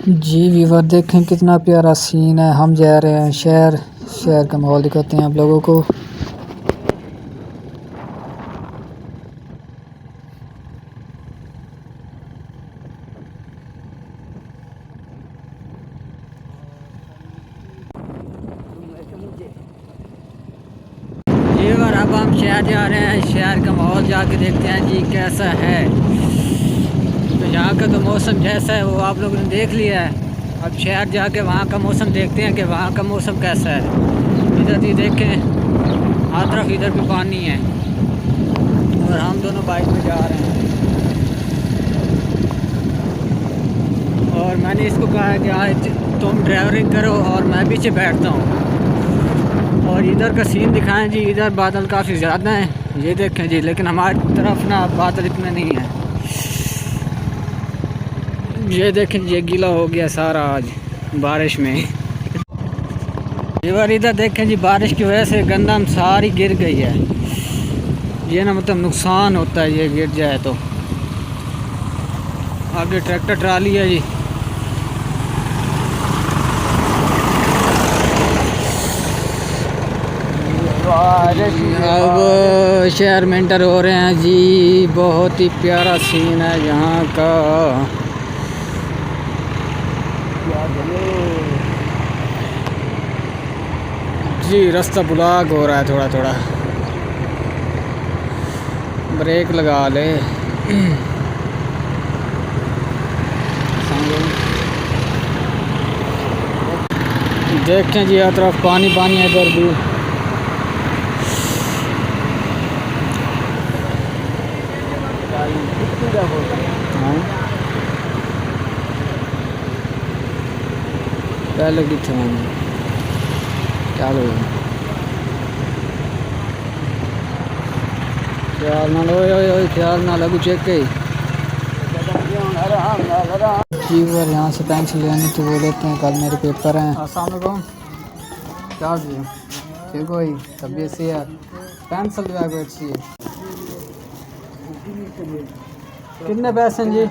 जी viewer देखें कितना प्यारा सीन है। हम जा रहे हैं शहर का माहौल दिखाते हैं आप लोगों को। व्यूवर अब हम शहर जा रहे हैं। शहर का माहौल जाके देखते हैं जी कैसा है। तो यहाँ का तो मौसम जैसा है वो आप लोगों ने देख लिया है। अब शहर जाके वहाँ का मौसम देखते हैं कि वहाँ का मौसम कैसा है। इधर भी देखें, हर तरफ इधर भी पानी है और हम दोनों बाइक में जा रहे हैं। और मैंने इसको कहा है कि आज तुम ड्राइवरिंग करो और मैं पीछे बैठता हूँ। और इधर का सीन दिखाएं जी। इधर बादल काफ़ी ज़्यादा हैं, ये देखें जी। लेकिन हमारी तरफ ना बादल इतने नहीं हैं। ये देखें, ये गीला हो गया सारा आज बारिश में। इधर देखें जी, बारिश की वजह से गंदम सारी गिर गई है। ये ना मतलब नुकसान होता है ये गिर जाए तो। आगे ट्रैक्टर ट्राली है जी। अब शहर में एंटर हो रहे हैं जी। बहुत ही प्यारा सीन है यहाँ का। जी रास्ता ब्लॉक हो रहा है थोड़ा थोड़ा, ब्रेक लगा ले। देखें जी हर तरफ पानी पानी है। इधर भी पहले कितने चलो ख्याल ना लो, ख्याल ना लगू चेक जी। और यहाँ से पेंसिल लेनी तो वो लेते हैं, कल मेरे पेपर हैं। अस्सलाम वालेकुम। क्या जी ठीक हो ही तबीयत से यार। पेंसिल भी आगे अच्छी है। कितने पैसे हैं जी?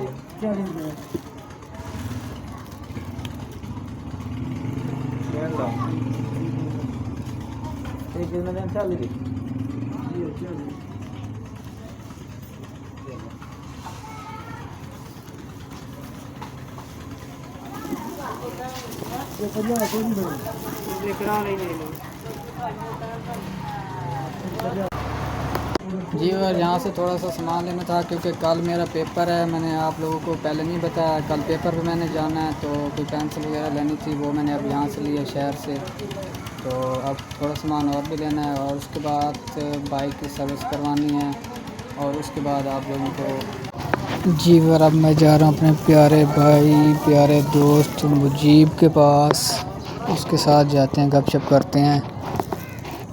जी और यहाँ से थोड़ा सा सामान लेना था क्योंकि कल मेरा पेपर है। मैंने आप लोगों को पहले नहीं बताया, कल पेपर पे मैंने जाना है तो कोई पेंसिल वगैरह लेनी थी, वो मैंने अब यहाँ से लिया शहर से। तो अब थोड़ा सामान और भी लेना है और उसके बाद बाइक की सर्विस करवानी है और उसके बाद आप लोगों को। जी और अब मैं जा रहा हूँ अपने प्यारे भाई प्यारे दोस्त मुजीब के पास। उसके साथ जाते हैं, गपशप करते हैं।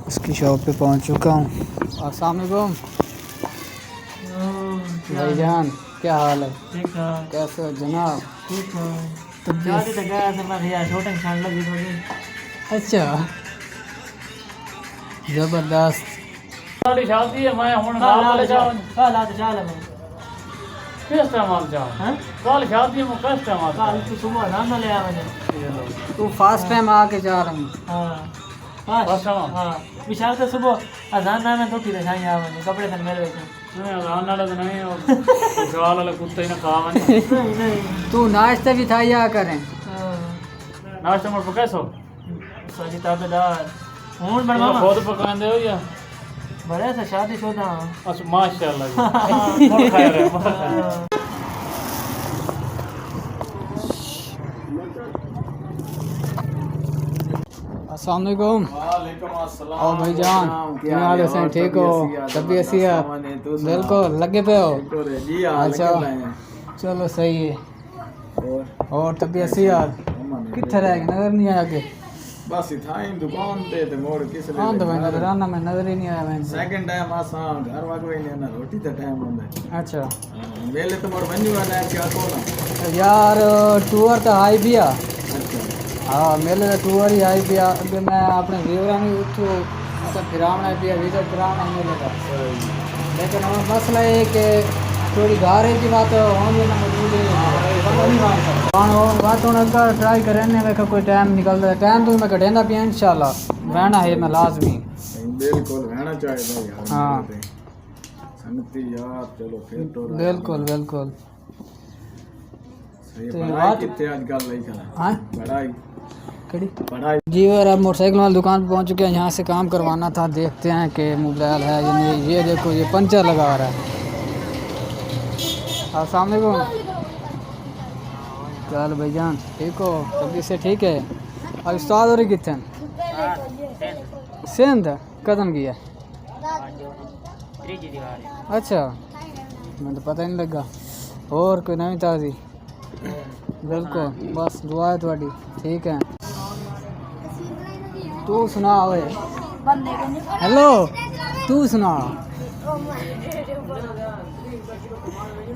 उसकी शॉप पे पहुँच चुका हूँ। अस्सलाम वालेकुम भाईजान, क्या हाल है? ठीक है। कैसे हो जनाब? ठीक है। शादी तो गया था मैं भैया, शूटिंग छान लगी थोड़ी। अच्छा ज़बरदस्त। साडी शादी है मैं हुन नाल वाले जाओ कल आज चाल मैं किस टाइम आप जाओ हैं? कल शादी में किस टाइम आप? कल तू सुबह ना ले आ मैंने। तू फास्ट टाइम आके जा रहा हूँ। हां फास्ट टाइम। हां विशाल तो सुबह अजान ना मैं तो फिर जाई आ मैंने कपड़े तन मेरे नहीं अजान वाला तो नहीं और विशाल वाला कुत्ते ही ना खा मैंने। नहीं तू नाश्ता भी था या करें? नाश्ता में कैसो सजी ताबेदार हुन बनवा खुद पकांदे हो या बड़े से शादीशुदा? अच्छा माशाल्लाह जी बहुत खैर है। अस्सलाम वालेकुम। वालेकुम अस्सलाम। और भाईजान क्या हाल है? ठीक हो? तबीयत सी है? बिल्कुल लगे पे हो? अच्छा चलो सही है। और तबीयत सी यार कितने रह गए? नजर नहीं आया के बस इथा ही दुकान ते मोड़ किस ले। हां तो मैं नजर आना मैं नजर ही नहीं आया मैं। सेकंड टाइम आसा घर वागो ही ना रोटी तो टाइम होंदा। अच्छा मेले तो मोड़ बन्नी वाला है क्या कोना यार टूर तो आई भी आ। अच्छा हाँ मेले तो टूर ही आई भी आ। अगे मैं अपने व्यूअर ने उठो मतलब फिरावना भी विजिट कराना मेले का। लेकिन मसला है कि थोड़ी गारे की बात होने ना मौजूद है। बात होना ट्राई करें में कोई टाइम निकलता है टाइम तो मैं कटेंदा पिया इंशाल्लाह रहना है मैं लाजमी बिल्कुल रहना चाहिए यार। हाँ संगति यार चलो फिर तो बिल्कुल बिल्कुल सही पढ़ाई कितने आजकल नहीं करा हाँ पढ़ाई जी और अब मोटरसाइकिल वाली दुकान पे पहुंच चुके हैं। यहाँ से काम करवाना था, देखते हैं कि मोबाइल है या नहीं। ये देखो ये पंचर लगा रहा है। अस्सलाम वालेकुम। चल भाईजान ठीक हो जल्दी से ठीक है। अब उस्ताद और कितने सेंध कदम किया अच्छा मैं तो पता ही नहीं लगा। और कोई नवी ताज़ी बिल्कुल बस दुआ है थोड़ी ठीक है। तू सुना ओए हेलो तू सुना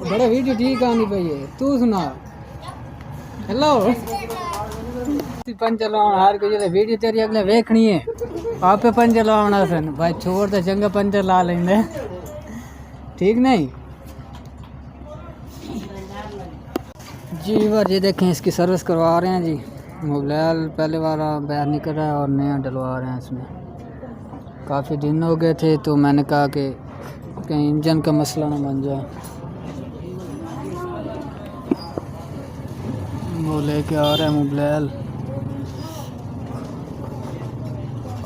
बड़ा वीडियो ठीक आनी चाहिए तू सुना हेलो पंचर लाना हर कोई वीडियो तेरी अगले वेखनी है आप पे पंचर लाना सन भाई छोड़ तो चंगा पंचर ला लेंगे ठीक नहीं जी बार ये देखें इसकी सर्विस करवा रहे हैं जी। मोबाइल पहले वाला बाहर निकल रहा है और नया डलवा रहे हैं इसमें। काफ़ी दिन हो गए थे तो मैंने कहा कि कहीं इंजन का मसला ना बन जाए। वो लेके आ रहा है मोबाइल।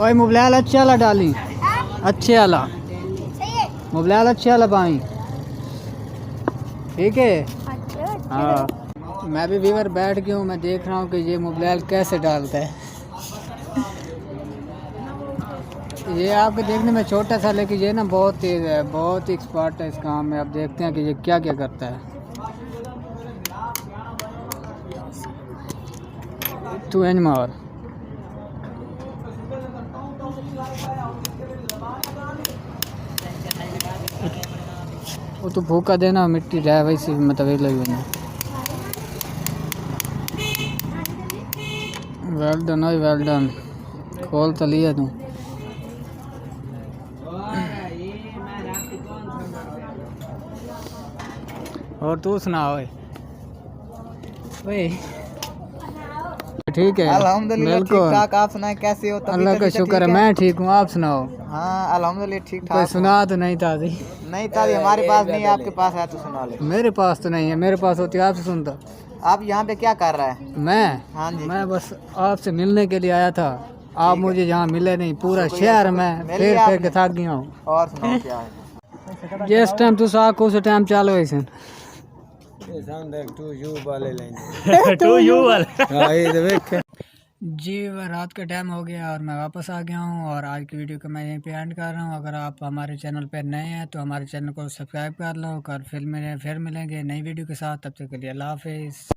ओए मोबाइल अच्छे वाला डाली अच्छे वाला मोबाइल अच्छे वाला पाई ठीक है। हाँ मैं भी व्यूअर बैठ गया हूँ मैं देख रहा हूँ कि ये मोबाइल कैसे डालता है। ये आपके देखने में छोटा सा लेकिन ये ना बहुत तेज़ है बहुत एक्सपर्ट है इस काम में। अब देखते हैं कि ये क्या क्या करता है। तू एन मार वो तो भूखा देना मिट्टी रह वैसे मतलब लगी ना वेल डन है वेल डन खोल तो लिया तू। और तू सुना ओए ठीक है अल्हम्दुलिल्लाह ठीक ठाक। आप सुनाए कैसे हो? अल्लाह का शुक्र है मैं ठीक हूँ आप सुनाओ। हाँ अल्हम्दुलिल्लाह ठीक कोई ठाक। सुना तो नहीं ताज़ी नहीं ताज़ी हमारे पास नहीं है आपके पास है तो सुना ले। मेरे पास तो नहीं है मेरे पास होती आपसे सुनता। आप यहाँ पे क्या कर रहा है? मैं हाँ जी मैं बस आपसे मिलने के लिए आया था। आप मुझे यहाँ मिले नहीं पूरा शहर में फिर के थक गया हूँ। और सुनाओ क्या है? जिस टाइम तू साख उस टाइम चालो ऐसे जी वह रात का टाइम हो गया और मैं वापस आ गया हूँ और आज की वीडियो को मैं यहीं पे एंड कर रहा हूँ। अगर आप हमारे चैनल पर नए हैं तो हमारे चैनल को सब्सक्राइब कर लो और फिर मिलेंगे नई वीडियो के साथ। तब तक के लिए अल्लाह हाफिज़।